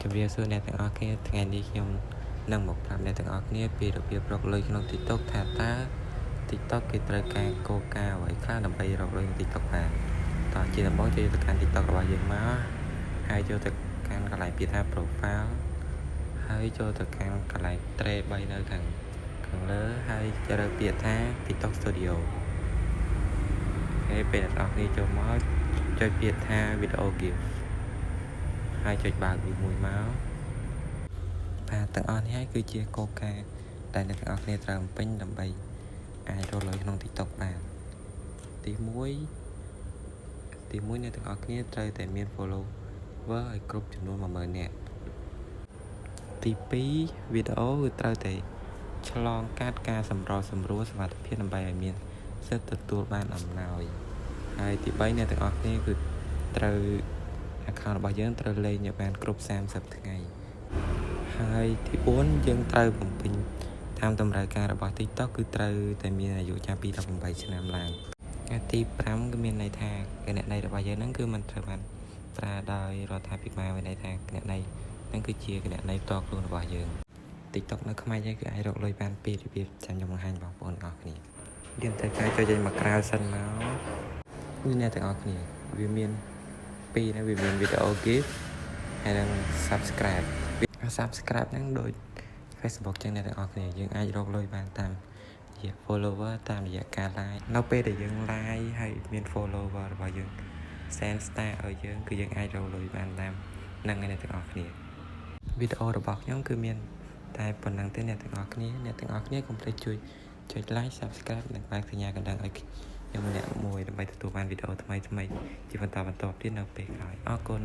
ជំរាបសួរអ្នកទាំងអស់គ្នាថ្ងៃនេះខ្ញុំនឹងមកប្រាប់អ្នកទាំងអស់គ្នាពីរបៀបរកលុយក្នុង TikTok ថាតើ TikTok គេត្រូវការគោលការណ៍អ្វីខ្លះដើម្បីរកលុយក្នុង TikTok បានតើជាដំបូងចូលទៅកាន់ TikTok របស់យើងមកហើយចូលទៅកាន់កន្លែងពាក្យថា profile ហើយចូលទៅកាន់កន្លែង tre 3នៅខាងលើហើយរើសពាក្យថា TikTok Studio ហើយពេលអ្នកទាំងអស់គ្នាចូលមកចុចពាក្យថា video gift ហើយចុចបើកវាមួយមកបាទទាំងអស់នេះគឺជាគោលការណ៍ដែលអ្នកទាំងអស់គ្នាត្រូវបំពេញដើម្បីអាចរកលុយក្នុង TikTok បានទី1អ្នកទាំងអស់គ្នាត្រូវតែមាន follower ឲ្យគ្រប់ចំនួន 10000 នាក់ទី2វីដេអូគឺត្រូវតែឆ្លងកាត់ការសម្រួលសុវត្ថិភាពដើម្បីឲ្យមានសិទ្ធិទទួលបានអំណោយហើយទី3អ្នកទាំងអស់គ្នាគឺត្រូវ account របស់យើងត្រូវលេងឲ្យបានគ្រប់30ថ្ងៃហើយទី4យើងត្រូវបំពេញតាមតម្រូវការរបស់ TikTok គឺត្រូវតែមានអាយុចាប់ពី18ឆ្នាំឡើងហើយទី5គឺមានន័យថាគណនីរបស់យើងហ្នឹងគឺមិនត្រូវបានប្រើដោយរដ្ឋាភិបាលមានន័យថាគណនីហ្នឹងគឺជាគណនីផ្ទាល់ខ្លួនរបស់យើង TikTok នៅខ្មែរយើងគឺអាចរកលុយបានពីរបៀបចាំខ្ញុំបង្ហាញបងប្អូនទាំងអស់គ្នាយើងត្រូវការចូលចេញមកក្រៅសិនមកគឺអ្នកទាំងអស់គ្នាវាមានពីរណាវាមាន video gift ហើយនឹង subscribe ហ្នឹងដូច Facebook ចឹងអ្នកទាំងអស់គ្នាយើងអាចរកលុយបានតាមរយៈ follower តាមរយៈការ like នៅពេលដែលយើង like ហើយមាន follower របស់យើង send star ឲ្យយើងគឺយើងអាចរកលុយបានតាមហ្នឹងឯអ្នកទាំងអស់គ្នាវីដេអូរបស់ខ្ញុំគឺមានតែប៉ុណ្្នឹងទេអ្នកទាំងអស់គ្នាកុំភ្លេចជួយចុច like subscribe និងបើកសញ្ញាកណ្ដឹងឲ្យខ្ញុំម្នាក់មួយដើម្បីទទួលបានវីដេអូថ្មីជាបន្តទៀតនៅពេលក្រោយអរគុណ